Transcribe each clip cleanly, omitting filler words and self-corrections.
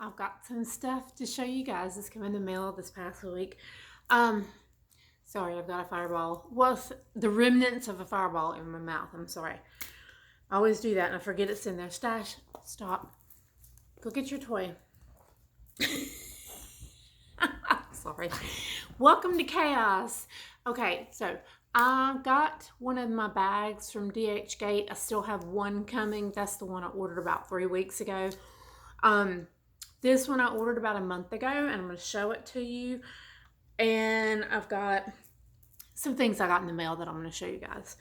I've got some stuff to show you guys that's come in the mail this past week. Sorry, I've got a fireball. Well, the remnants of a fireball in my mouth. I'm sorry. I always do that and I forget it's in there. Stash, stop. Go get your toy. Sorry. Welcome to chaos. Okay, so I got one of my bags from DHgate. I still have one coming. That's the one I ordered about 3 weeks ago. This one I ordered about a month ago, and I'm going to show it to you. And I've got some things I got in the mail that I'm going to show you guys.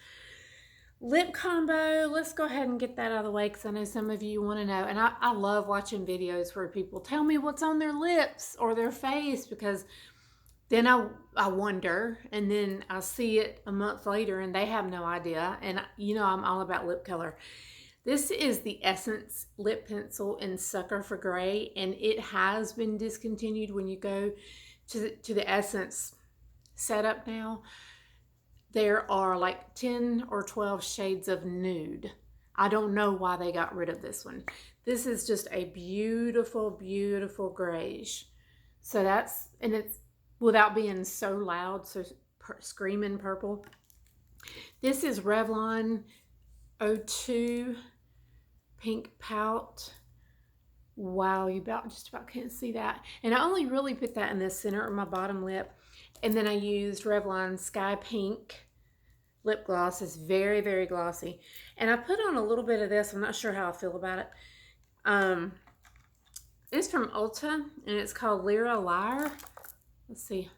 Lip combo, let's go ahead and get that out of the way because I know some of you want to know. And I love watching videos where people tell me what's on their lips or their face, because then I wonder, and then I see it a month later and they have no idea. And you know I'm all about lip color. This is the Essence Lip Pencil in Sucker for Gray, and it has been discontinued. When you go to the Essence setup now, there are like 10 or 12 shades of nude. I don't know why they got rid of this one. This is just a beautiful, beautiful grayish. So that's, and it's without being so loud, so screaming purple. This is Revlon 02 Pink Pout. Wow, you just about can't see that. And I only really put that in the center of my bottom lip. And then I used Revlon Sky Pink lip gloss. It's very, very glossy. And I put on a little bit of this. I'm not sure how I feel about it. It's from Ulta, and it's called Lyra. Let's see.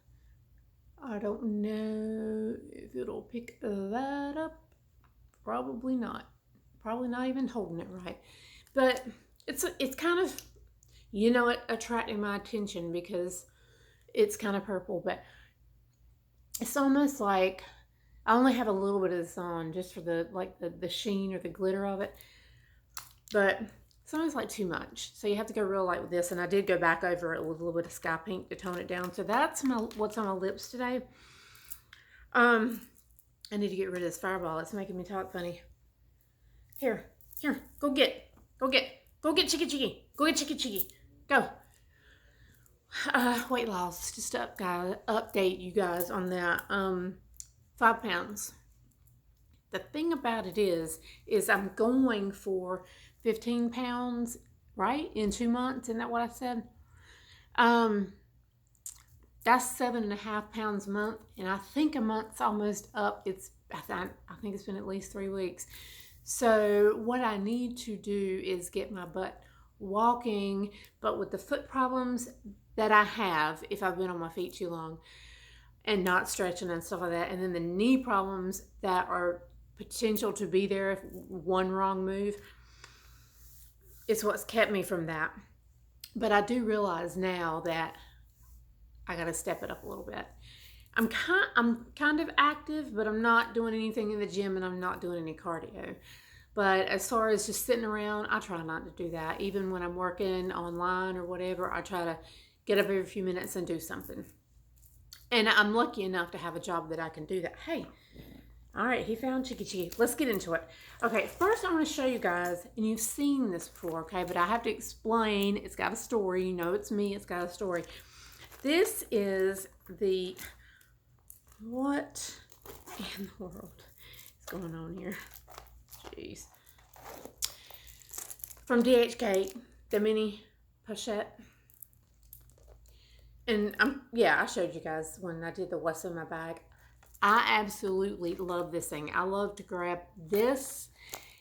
I don't know if it'll pick that up. Probably not. Probably not even holding it right. But it's kind of, you know, it attracting my attention because it's kind of purple. But it's almost like I only have a little bit of this on just for the sheen or the glitter of it. But it's almost like too much. So you have to go real light with this. And I did go back over it with a little bit of Sky Pink to tone it down. So that's what's on my lips today. I need to get rid of this fireball. It's making me talk funny. Here, go get Chicky. Go get Chicky. Go. Weight loss, just update you guys on that. 5 pounds. The thing about it is I'm going for 15 pounds, right? In 2 months, isn't that what I said? That's 7.5 pounds a month, and I think a month's almost up. I think it's been at least 3 weeks. So what I need to do is get my butt walking, but with the foot problems that I have if I've been on my feet too long and not stretching and stuff like that, and then the knee problems that are potential to be there if one wrong move, it's what's kept me from that. But I do realize now that I got to step it up a little bit. I'm kind of active, but I'm not doing anything in the gym and I'm not doing any cardio. But as far as just sitting around, I try not to do that. Even when I'm working online or whatever, I try to get up every few minutes and do something. And I'm lucky enough to have a job that I can do that. Hey, all right, he found Chicky. Let's get into it. Okay, first I want to show you guys, and you've seen this before, okay? But I have to explain. It's got a story. You know it's me. It's got a story. This is the... What in the world is going on here? Jeez. From DHgate, the mini Pochette. And I showed you guys when I did the what's in my bag. I absolutely love this thing. I love to grab this.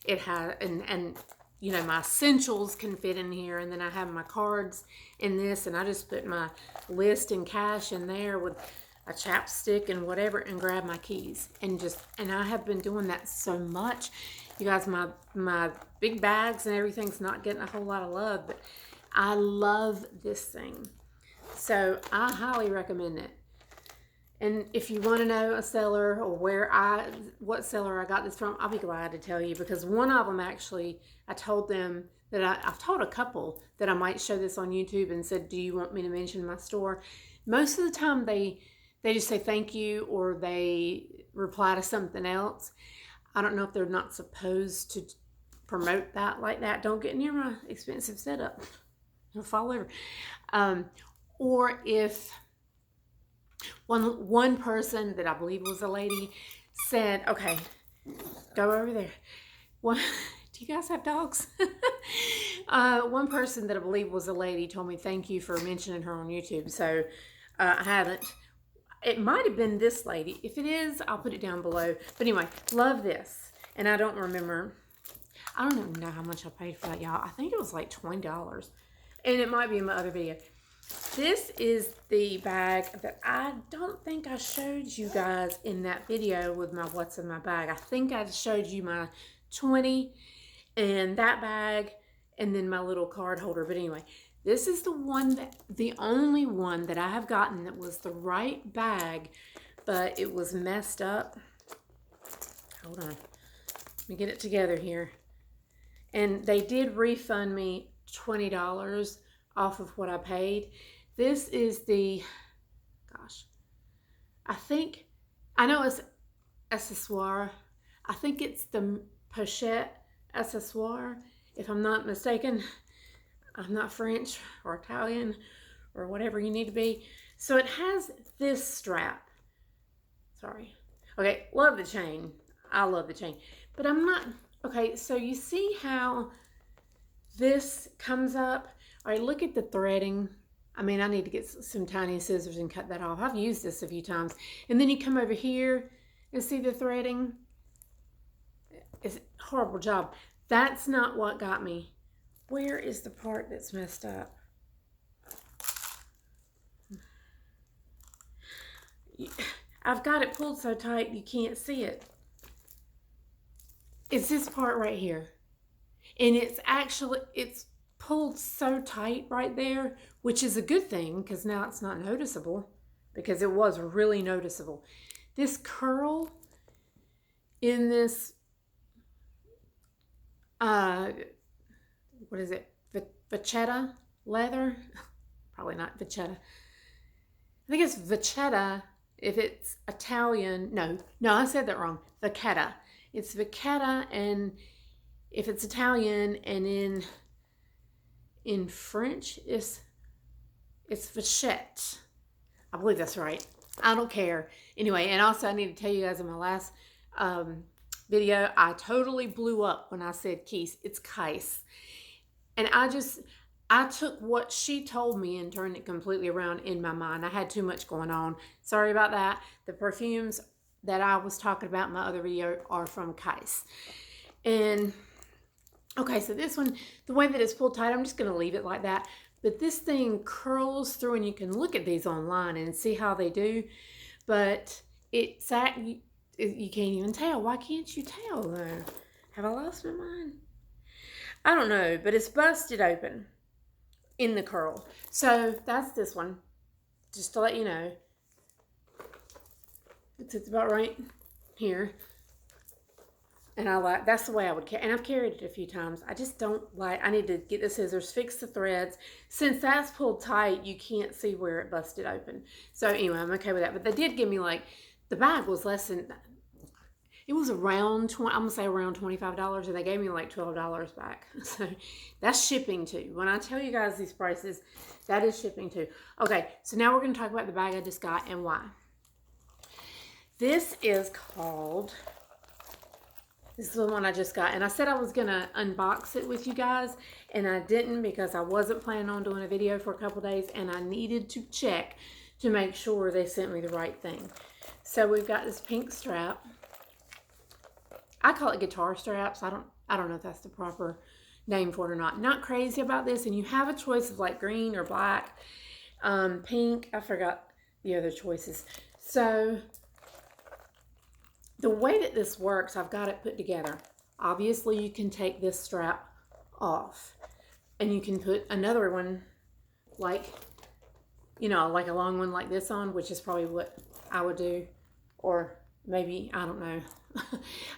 It has, and you know, my essentials can fit in here, and then I have my cards in this, and I just put my list and cash in there with a chapstick and whatever, and grab my keys, and I have been doing that so much. You guys, my big bags and everything's not getting a whole lot of love, but I love this thing. So I highly recommend it. And if you want to know a seller or what seller I got this from, I'll be glad to tell you, because one of them actually, I told them that I've told a couple that I might show this on YouTube and said, do you want me to mention my store? Most of the time they just say thank you, or they reply to something else. I don't know if they're not supposed to promote that like that. Don't get near my expensive setup. It'll fall over. Or if one person that I believe was a lady said, okay, go over there. Do you guys have dogs? One person that I believe was a lady told me thank you for mentioning her on YouTube. So I haven't. It might have been this lady. If it is, I'll put it down below. But anyway, love this. And I don't remember. I don't even know how much I paid for that, y'all. I think it was like $20. And it might be in my other video. This is the bag that I don't think I showed you guys in that video with my what's in my bag. I think I showed you my 20 and that bag and then my little card holder. But anyway, this is the only one that I have gotten that was the right bag, but it was messed up. Hold on. Let me get it together here. And they did refund me $20 off of what I paid. This is the, gosh, I know it's accessoire. I think it's the Pochette Accessoires, if I'm not mistaken. I'm not French or Italian or whatever you need to be. So it has this strap. Sorry. Okay, love the chain. I love the chain. But I'm not, okay, so you see how this comes up? All right, look at the threading. I mean, I need to get some tiny scissors and cut that off. I've used this a few times. And then you come over here and see the threading. It's a horrible job. That's not what got me. Where is the part that's messed up? I've got it pulled so tight you can't see it. It's this part right here. And it's pulled so tight right there, which is a good thing because now it's not noticeable, because it was really noticeable. This curl in this, what is it? Vachetta leather? Probably not Vachetta. I think it's Vachetta if it's Italian. No, I said that wrong. Vachetta. It's Vachetta, and if it's Italian, and in French, it's Pochette. I believe that's right. I don't care. Anyway, and also I need to tell you guys in my last video, I totally blew up when I said Keys. It's Kais. And I took what she told me and turned it completely around in my mind. I had too much going on. Sorry about that. The perfumes that I was talking about in my other video are from Kais. And okay, so this one, the way that it's pulled tight, I'm just going to leave it like that. But this thing curls through, and you can look at these online and see how they do. But you can't even tell. Why can't you tell, though? Have I lost my mind? I don't know, but it's busted open in the curl. So that's this one, just to let you know. It's about right here. And that's the way I would carry, and I've carried it a few times. I just don't like, I need to get the scissors, fix the threads. Since that's pulled tight, you can't see where it busted open. So anyway, I'm okay with that. But they did give me the bag was less than, it was around, I'm going to say around $25, and they gave me $12 back. So that's shipping too. When I tell you guys these prices, that is shipping too. Okay, so now we're going to talk about the bag I just got and why. This is the one I just got, and I said I was going to unbox it with you guys, and I didn't because I wasn't planning on doing a video for a couple days, and I needed to check to make sure they sent me the right thing. So we've got this pink strap. I call it guitar straps. I don't know if that's the proper name for it or not. Not crazy about this, and you have a choice of green or black, pink. I forgot the other choices. So the way that this works, I've got it put together. Obviously, you can take this strap off, and you can put another one, like a long one like this on, which is probably what I would do, or maybe, I don't know.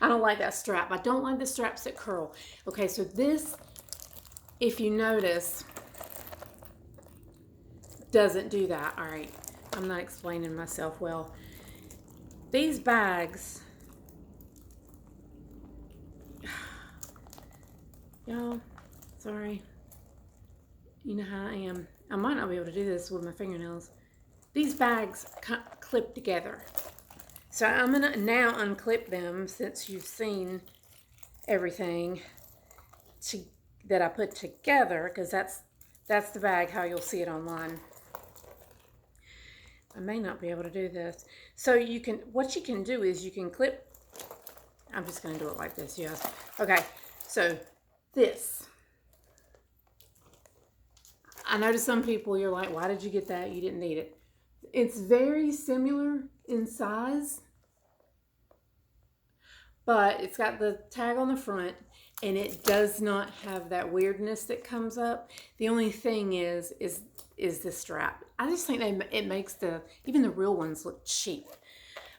I don't like that strap. I don't like the straps that curl. Okay, so this, if you notice, doesn't do that. All right, I'm not explaining myself well. These bags, y'all, sorry. You know how I am. I might not be able to do this with my fingernails. These bags clip together. So I'm going to now unclip them since you've seen everything that I put together, because that's the bag how you'll see it online. I may not be able to do this. So what you can do is you can clip. I'm just going to do it like this, yes. Okay, so this. I know to some people you're like, why did you get that? You didn't need it. It's very similar in size, but it's got the tag on the front, and it does not have that weirdness that comes up. The only thing is the strap. I just think it makes even the real ones look cheap.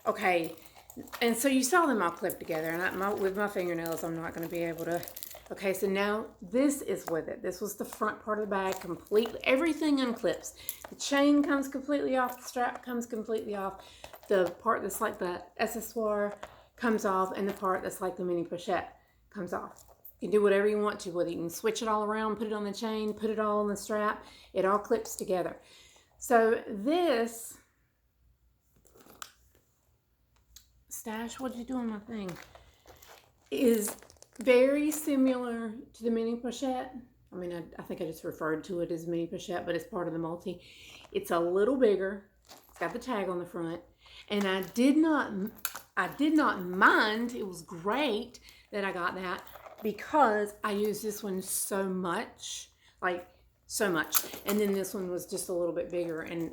Okay, and so you saw them all clipped together, and with my fingernails, I'm not going to be able to. Okay, so now this is with it. This was the front part of the bag completely. Everything unclips. The chain comes completely off. The strap comes completely off. The part that's like the accessoire comes off, and the part that's like the mini pochette comes off. You can do whatever you want to with it. You can switch it all around, put it on the chain, put it all on the strap. It all clips together. So this Stash, what did you do on my thing? Is very similar to the mini pochette. I mean, I think I just referred to it as mini pochette, but it's part of the multi. It's a little bigger. It's got the tag on the front, and I did not mind. It was great that I got that because I use this one so much, like so much. And then this one was just a little bit bigger, and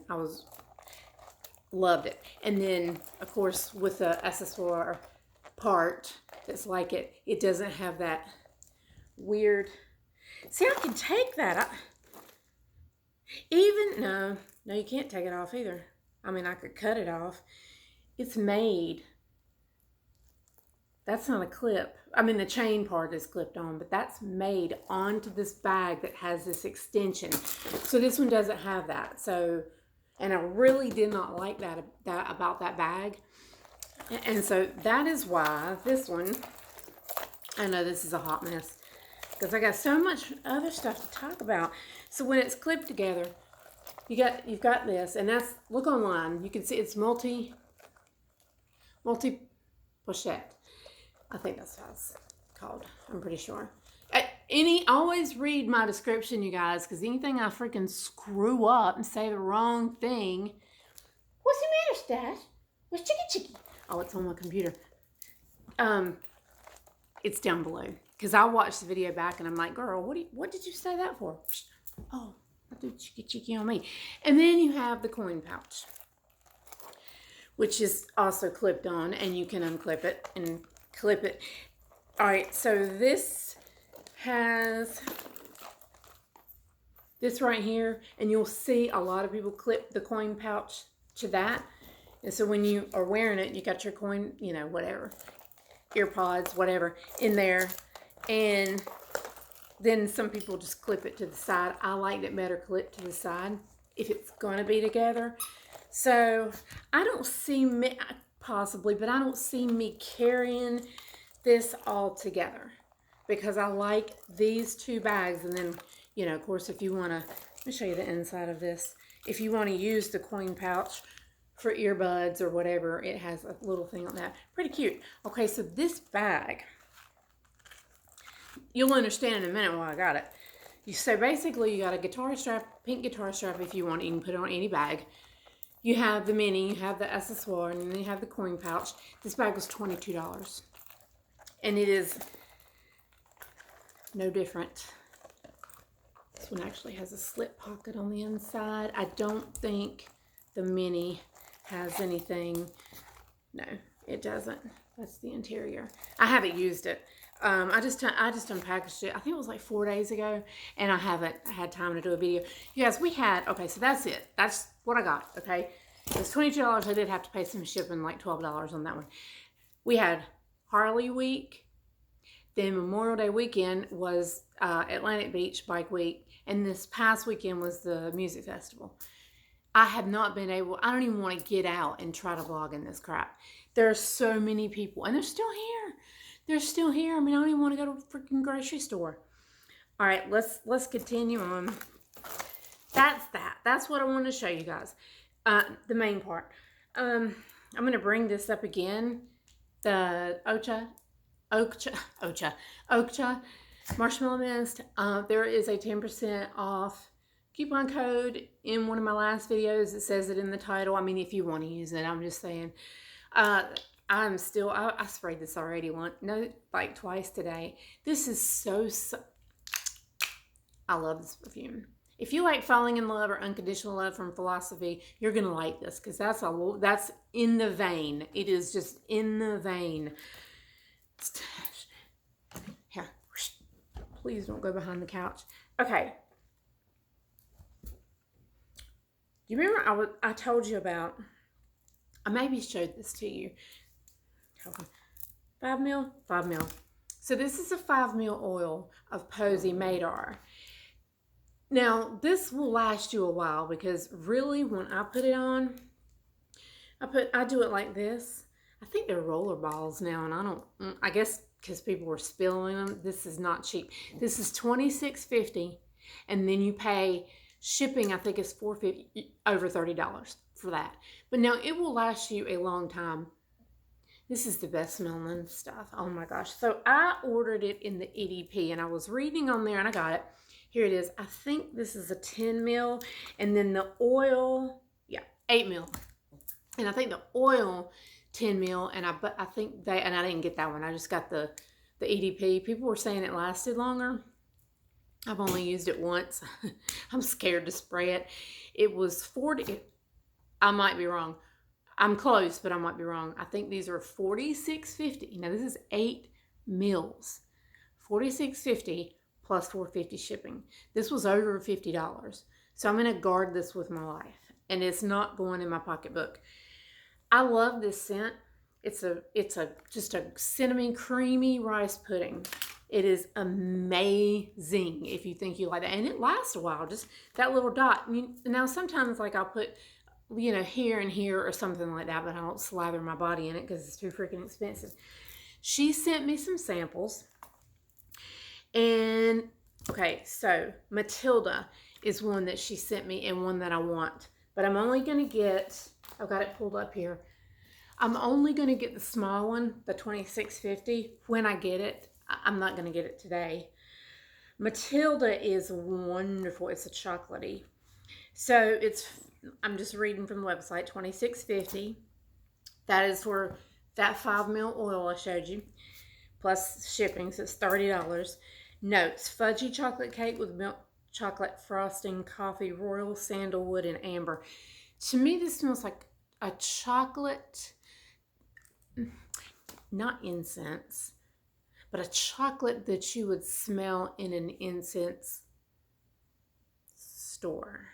loved it. And then of course with the accessoire part, it's like it doesn't have that weird. See, I can take that. No, you can't take it off either. I mean, I could cut it off. It's made. That's not a clip. I mean, the chain part is clipped on, but that's made onto this bag that has this extension. So this one doesn't have that. So, and I really did not like that about that bag. And so that is why this one, I know this is a hot mess because I got so much other stuff to talk about. So when it's clipped together, you've got this, and that's, look online, you can see it's multi pochette. I think that's how it's called. I'm pretty sure. Always read my description, you guys, because anything I freaking screw up and say the wrong thing. What's the matter, Stash? What's chicky? Oh, it's on my computer. It's down below because I watched the video back and I'm like, girl, what did you say that for? Oh, I do chicky on me. And then you have the coin pouch, which is also clipped on, and you can unclip it and clip it. All right, so this has this right here, and you'll see a lot of people clip the coin pouch to that. And so when you are wearing it, you got your coin, you know, whatever, ear pods, whatever, in there. And then some people just clip it to the side. I like it better clipped to the side if it's going to be together. So I don't see me, possibly, but I don't see me carrying this all together because I like these two bags. And then, you know, of course, if you want to, let me show you the inside of this. If you want to use the coin pouch for earbuds or whatever, it has a little thing on that. Pretty cute. Okay, so this bag, you'll understand in a minute why I got it. So basically, you got a guitar strap, pink guitar strap if you want. You can put it on any bag. You have the mini, you have the accessoire, and then you have the coin pouch. This bag was $22. And it is no different. This one actually has a slip pocket on the inside. I don't think the mini has anything. No, it doesn't. That's the interior. I haven't used it. I just unpackaged it. I think it was like 4 days ago, and I haven't had time to do a video. You guys, okay, so that's it. That's what I got, okay? It was $22. I did have to pay some shipping, like $12 on that one. We had Harley Week. Then Memorial Day weekend was Atlantic Beach Bike Week, and this past weekend was the music festival. I have not been able, I don't even want to get out and try to vlog in this crap. There are so many people, and they're still here. They're still here. I mean, I don't even want to go to a freaking grocery store. All right, let's continue on. That's what I want to show you guys. The main part. I'm going to bring this up again. The Ocha Marshmallow Mist. There is a 10% off coupon code in one of my last videos. It says it in the title. I mean, if you want to use it, I'm just saying. I sprayed this already like twice today. This is so I love this perfume. If you like falling in love or unconditional love from Philosophy, you're going to like this because that's in the vein. It is just in the vein. Here, please don't go behind the couch. Okay. Do you remember I told you about, I maybe showed this to you. 5 mil. So this is a 5 mil oil of Poesie Madar. Now, this will last you a while because really when I put it on, I do it like this. I think they're roller balls now, and I guess because people were spilling them. This is not cheap. This is $26.50, and then you pay shipping. I think it's $4.50, over $30 for that. But now it will last you a long time. This is the best smelling stuff. Oh my gosh. So I ordered it in the EDP, and I was reading on there, and I got it. Here it is. I think this is a 10 mil, and then the oil, 8 mil. And I think the oil 10 mil, and I think and I didn't get that one. I just got the EDP. People were saying it lasted longer. I've only used it once. I'm scared to spray it. It was 40. I might be wrong. I'm close, but I might be wrong. I think these are $46.50. Now this is 8 mils. $46.50 plus $4.50 shipping. This was over $50. So I'm going to guard this with my life, and it's not going in my pocketbook. I love this scent. It's just a cinnamon creamy rice pudding. It is amazing if you think you like that, and it lasts a while. Just that little dot. Now sometimes like I'll put here and here or something like that, but I don't slather my body in it because it's too freaking expensive. She sent me some samples. And, okay, so Matilda is one that she sent me and one that I want. But I'm only going to get, I've got it pulled up here. I'm only going to get the small one, the $26.50, when I get it. I'm not going to get it today. Matilda is wonderful. It's a chocolatey. So I'm just reading from the website, $26.50. That is for that 5 mil oil I showed you, plus shipping, so it's $30. Notes: fudgy chocolate cake with milk chocolate frosting, coffee, royal sandalwood, and amber. To me, this smells like a chocolate, not incense, but a chocolate that you would smell in an incense store.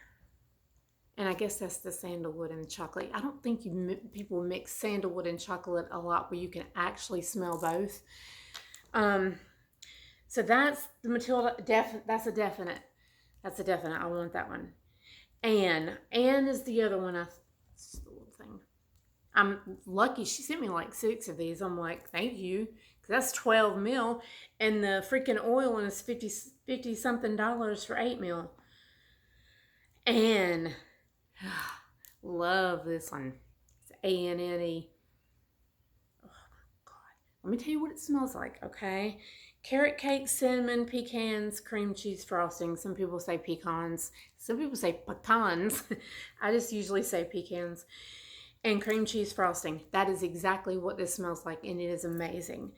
And I guess that's the sandalwood and the chocolate. I don't think people mix sandalwood and chocolate a lot where you can actually smell both. So that's the Matilda. That's a definite. I want that one. Anne is the other one. I'm lucky. She sent me like 6 of these. I'm like, thank you. Because that's 12 mil. And the freaking oil one is $50 something for 8 mil. Anne. Love this one. It's A-N-N-E. Oh my God. Let me tell you what it smells like, okay? Carrot cake, cinnamon, pecans, cream cheese frosting. Some people say pecans. Some people say pecans. I just usually say pecans. And cream cheese frosting. That is exactly what this smells like, and it is amazing.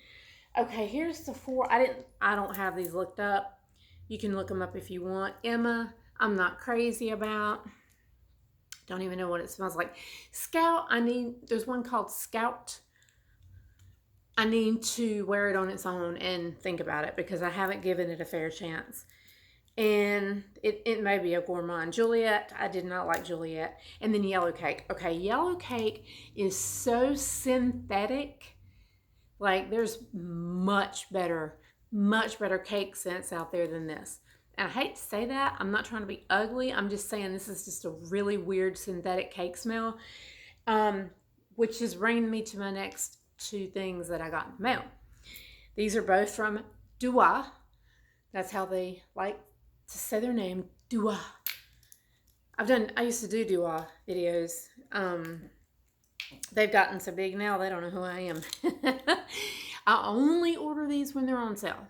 Okay, here's the 4. I don't have these looked up. You can look them up if you want. Emma, I'm not crazy about. Don't even know what it smells like. Scout, there's one called Scout. I need to wear it on its own and think about it because I haven't given it a fair chance. And it may be a gourmand. Juliet, I did not like Juliet. And then Yellow Cake. Okay, Yellow Cake is so synthetic. Like, there's much better cake scents out there than this. And I hate to say that. I'm not trying to be ugly. I'm just saying this is just a really weird synthetic cake smell. Which is bringing me to my next 2 things that I got in the mail. These are both from Dua. That's how they like to say their name, Dua. I used to do Dua videos. They've gotten so big now, they don't know who I am. I only order these when they're on sale.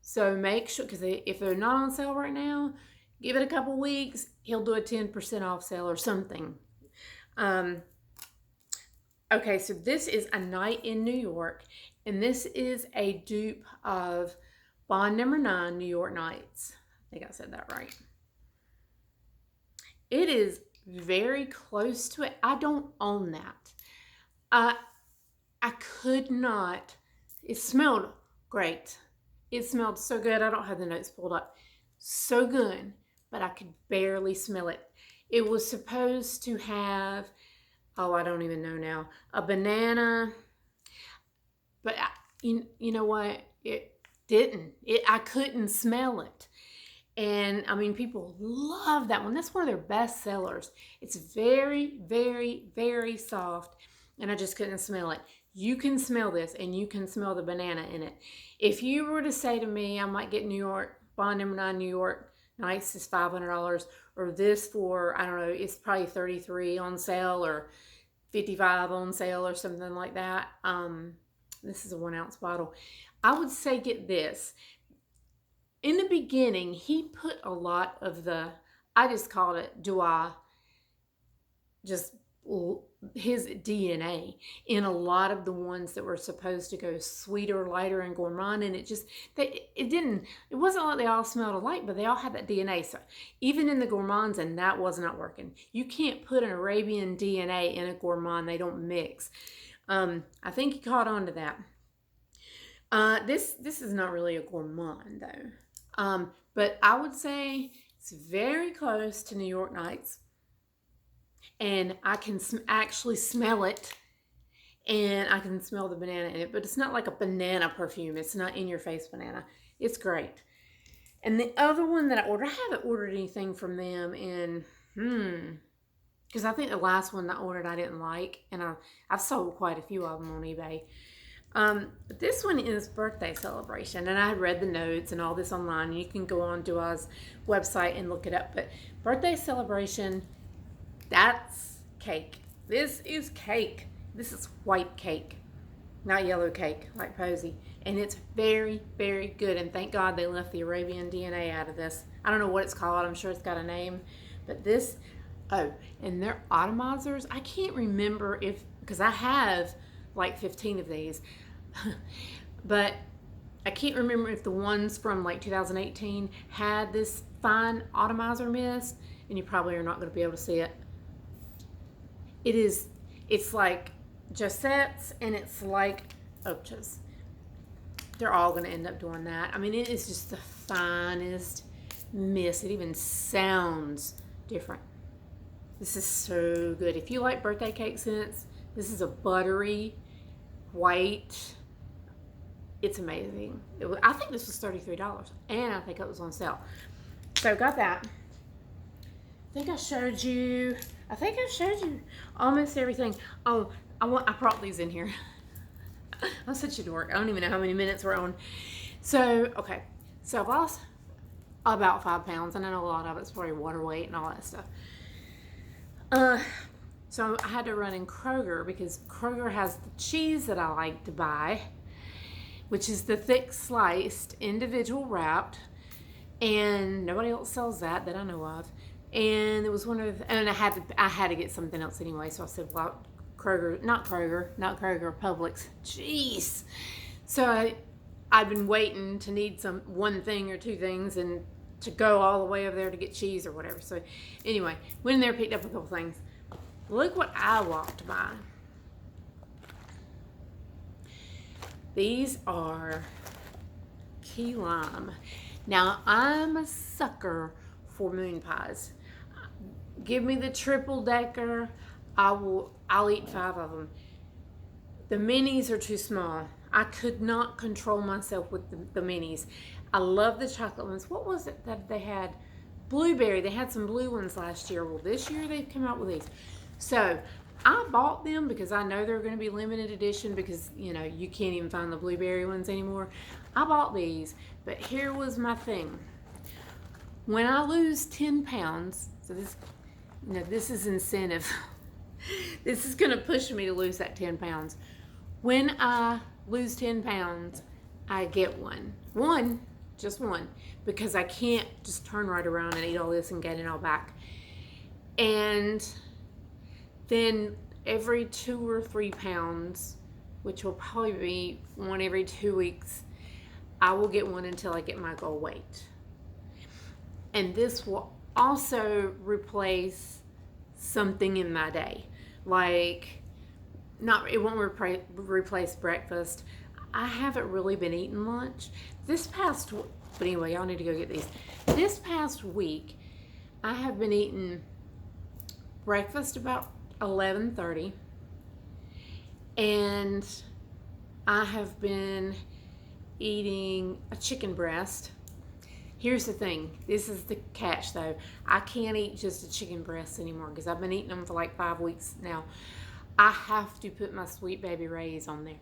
So make sure, because if they're not on sale right now, give it a couple weeks. He'll do a 10% off sale or something. Okay, so this is A Night in New York, and this is a dupe of Bond Number 9, New York Nights. I think I said that right. It is very close to it. I don't own that. I could not. It smelled great. It smelled so good. I don't have the notes pulled up. So good, but I could barely smell it. It was supposed to have, oh, I don't even know now, a banana, but you know what? It didn't. I couldn't smell it. And I mean, people love that one. That's one of their best sellers. It's very, very, very soft, and I just couldn't smell it. You can smell this, and you can smell the banana in it. If you were to say to me, I might get New York, Bond Number 9 New York Nights is $500, or this for, I don't know, it's probably $33 on sale, or $55 on sale, or something like that. This is a 1 ounce bottle. I would say get this. In the beginning, he put a lot of the, I just called it Dua, just his DNA in a lot of the ones that were supposed to go sweeter, lighter, and gourmand, and it wasn't like they all smelled alike, but they all had that DNA. So even in the gourmands, and that was not working. You can't put an Arabian DNA in a gourmand. They don't mix. I think he caught on to that. This is not really a gourmand though. But I would say it's very close to New York Nights. And I can actually smell it, and I can smell the banana in it, but it's not like a banana perfume. It's not in your face banana. It's great. And the other one that I ordered, I haven't ordered anything from them in, because I think the last one that I ordered I didn't like, and I've sold quite a few of them on eBay. But this one is Birthday Celebration, and I read the notes and all this online. You can go on Dua's website and look it up, but Birthday Celebration, that's cake. This is cake. This is white cake, not yellow cake like Poesie. And it's very, very good. And thank God they left the Arabian DNA out of this. I don't know what it's called. I'm sure it's got a name. But this, oh, and their atomizers, I can't remember because I have like 15 of these. But I can't remember if the ones from like 2018 had this fine atomizer mist. And you probably are not going to be able to see it. It's like Josette's, and it's like Ulta's. They're all going to end up doing that. I mean, it is just the finest mist. It even sounds different. This is so good. If you like birthday cake scents, this is a buttery, white. It's amazing. I think this was $33, and I think it was on sale. So got that. I think I showed you almost everything. Oh, I brought these in here. I'm such a dork. I don't even know how many minutes we're on. So, okay. So I've lost about 5 pounds, and I know a lot of it's probably water weight and all that stuff. So I had to run in Kroger because Kroger has the cheese that I like to buy, which is the thick sliced, individual wrapped, and nobody else sells that I know of. And it was and I had to get something else anyway. So I said, well, not Kroger, Publix. Jeez. So I've been waiting to need one thing or two things, and to go all the way over there to get cheese or whatever. So anyway, went in there, picked up a couple things. Look what I walked by. These are key lime. Now I'm a sucker for moon pies. Give me the triple decker. I'll eat 5 of them. The minis are too small. I could not control myself with the minis. I love the chocolate ones. What was it that they had? Blueberry. They had some blue ones last year. Well, this year they've come out with these. So I bought them because I know they're going to be limited edition, because you can't even find the blueberry ones anymore. I bought these, but here was my thing. When I lose 10 pounds, so this, this is incentive. This is going to push me to lose that 10 pounds. When I lose 10 pounds, I get one. Just one. Because I can't just turn right around and eat all this and gain it all back. And then every 2 or 3 pounds, which will probably be one every 2 weeks, I will get one until I get my goal weight. And this will also replace something in my day. Like, it won't replace breakfast. I haven't really been eating lunch. But anyway, y'all need to go get these. This past week, I have been eating breakfast about 11:30. And I have been eating a chicken breast. Here's the thing. This is the catch, though. I can't eat just a chicken breast anymore because I've been eating them for like 5 weeks now. I have to put my Sweet Baby Ray's on there.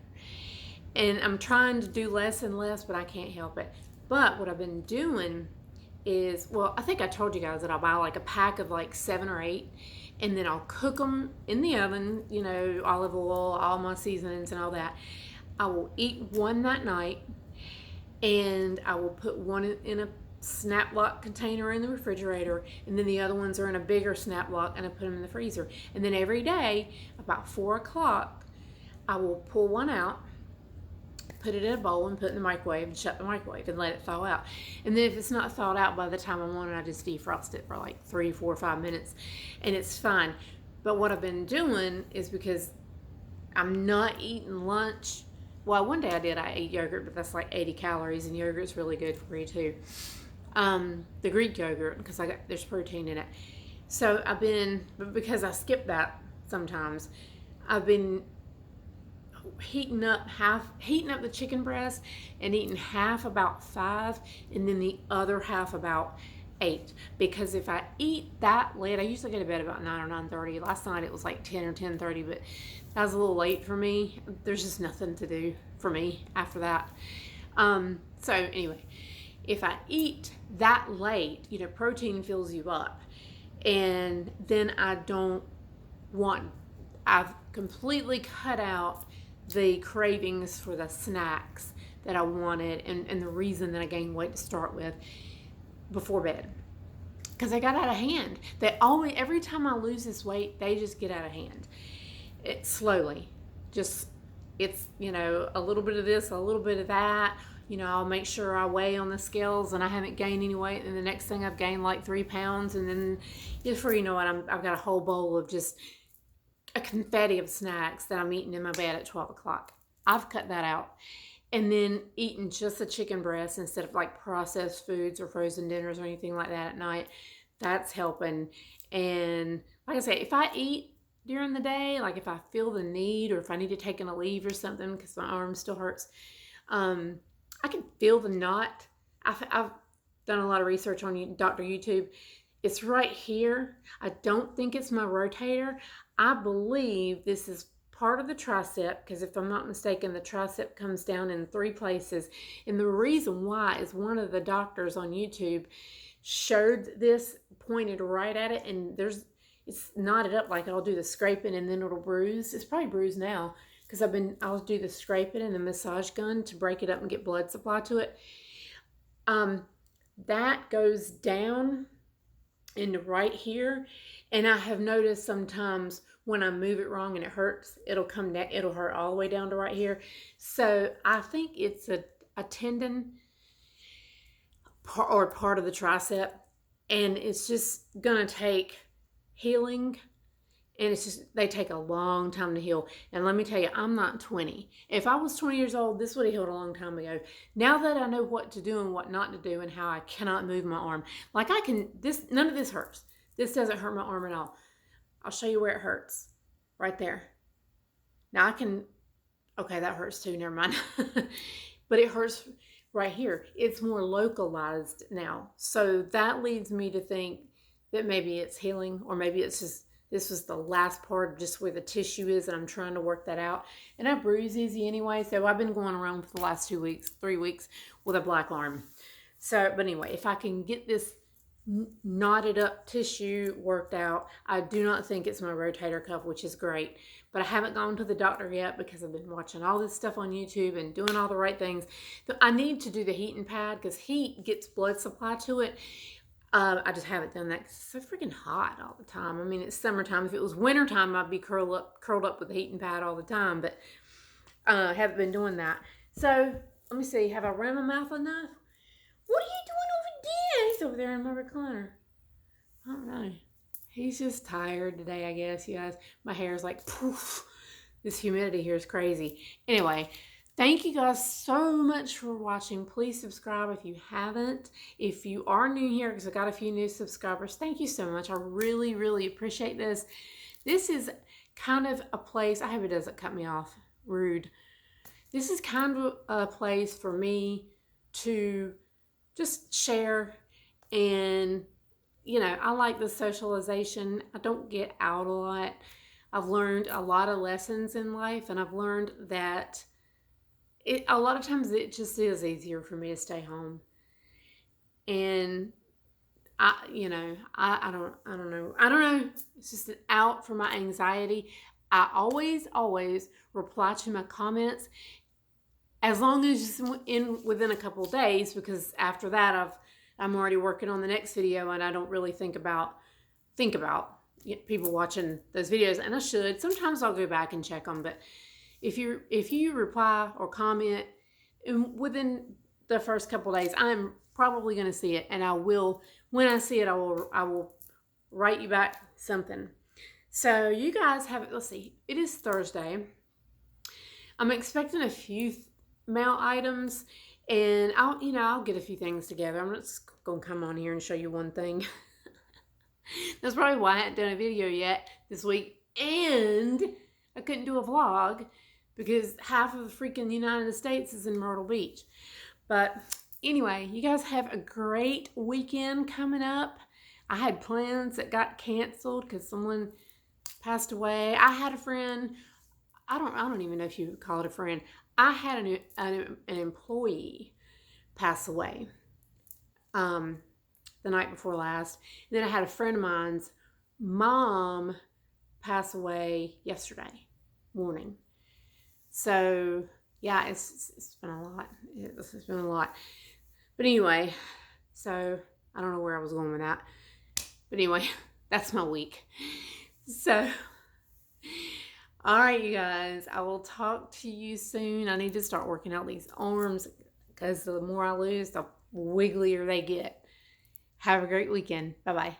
And I'm trying to do less and less, but I can't help it. But what I've been doing is, well, I think I told you guys that I'll buy like a pack of like 7 or 8. And then I'll cook them in the oven, olive oil, all my seasonings and all that. I will eat one that night. And I will put one in a snap lock container in the refrigerator, and then the other ones are in a bigger snap lock, and I put them in the freezer. And then every day about 4 o'clock I will pull one out, put it in a bowl, and put it in the microwave and shut the microwave and let it thaw out. And then if it's not thawed out by the time I want it, I just defrost it for like 3, 4, 5 minutes and it's fine. But what I've been doing is, because I'm not eating lunch. Well, one day I ate yogurt, but that's like 80 calories, and yogurt's really good for you too. The Greek yogurt, because there's protein in it. So but because I skip that sometimes, I've been heating up the chicken breast and eating half about 5, and then the other half about 8. Because if I eat that late, I usually go to bed about 9 or 9:30. Last night it was like 10 or 10:30, but that was a little late for me. There's just nothing to do for me after that. So anyway, if I eat that late, protein fills you up, and then I've completely cut out the cravings for the snacks that I wanted, and the reason that I gained weight to start with before bed, because they got out of hand. Every time I lose this weight, they just get out of hand. It slowly, it's a little bit of this, a little bit of that. I'll make sure I weigh on the scales and I haven't gained any weight, and the next thing I've gained like 3 pounds, and then before you know it, I've got a whole bowl of just a confetti of snacks that I'm eating in my bed at 12 o'clock. I've cut that out. And then eating just a chicken breast instead of like processed foods or frozen dinners or anything like that at night. That's helping. And like I say, if I eat during the day, like if I feel the need, or if I need to take a leave or something because my arm still hurts, I can feel the knot. I've done a lot of research on Dr. YouTube. It's right here. I don't think it's my rotator. I believe this is part of the tricep, because if I'm not mistaken, the tricep comes down in 3 places. And the reason why is one of the doctors on YouTube showed this, pointed right at it, and it's knotted up. Like I'll do the scraping and then it'll bruise. It's probably bruised now because I'll do the scraping and the massage gun to break it up and get blood supply to it. That goes down into right here, and I have noticed sometimes when I move it wrong and it hurts, it'll hurt all the way down to right here. So I think it's a tendon or part of the tricep, and it's just gonna take healing, and they take a long time to heal. And let me tell you, I'm not 20. If I was 20 years old, this would have healed a long time ago. Now that I know what to do and what not to do, and how I cannot move my arm, like none of this hurts. This doesn't hurt my arm at all. I'll show you where it hurts. Right there. Now okay, that hurts too, never mind. But it hurts right here. It's more localized now. So that leads me to think that maybe it's healing, or maybe it's just, this was the last part of just where the tissue is, and I'm trying to work that out. And I bruise easy anyway, so I've been going around for the last 3 weeks with a black arm. So, but anyway, if I can get this knotted up tissue worked out. I do not think it's my rotator cuff, which is great, but I haven't gone to the doctor yet because I've been watching all this stuff on YouTube and doing all the right things. I need to do the heating pad because heat gets blood supply to it. I just haven't done that because it's so freaking hot all the time. I mean, it's summertime. If it was wintertime, I'd be curled up with the heating pad all the time, but I haven't been doing that. So let me see. Have I run my mouth enough? What are you doing over there? He's over there in my recliner. I don't know. He's just tired today, I guess, you guys. My hair is like, poof. This humidity here is crazy. Anyway, thank you guys so much for watching. Please subscribe if you haven't. If you are new here, because I got a few new subscribers, thank you so much. I really, really appreciate this. This is kind of a place, I hope it doesn't cut me off. Rude. This is kind of a place for me to just share, and you know, I like the socialization. I don't get out a lot. I've learned a lot of lessons in life, and I've learned that a lot of times it just is easier for me to stay home. And I don't know. It's just an out for my anxiety. I always reply to my comments as long as it's within a couple of days, because after that I'm already working on the next video, and I don't really think about people watching those videos, and I should. Sometimes I'll go back and check them, but if you reply or comment within the first couple of days, I'm probably going to see it, and I will. When I see it, I will write you back something. So you guys have, let's see, it is Thursday. I'm expecting a few mail items, and I'll get a few things together. I'm just gonna come on here and show you one thing. That's probably why I hadn't done a video yet this week, and I couldn't do a vlog because half of the freaking United States is in Myrtle Beach. But anyway, you guys have a great weekend coming up. I had plans that got canceled because someone passed away. I had a friend, I don't even know if you would call it a friend. I had an employee pass away the night before last. And then I had a friend of mine's mom pass away yesterday morning. So yeah, it's been a lot. It's been a lot. But anyway, so I don't know where I was going with that. But anyway, that's my week. So all right, you guys, I will talk to you soon. I need to start working out these arms because the more I lose, the wigglier they get. Have a great weekend. Bye-bye.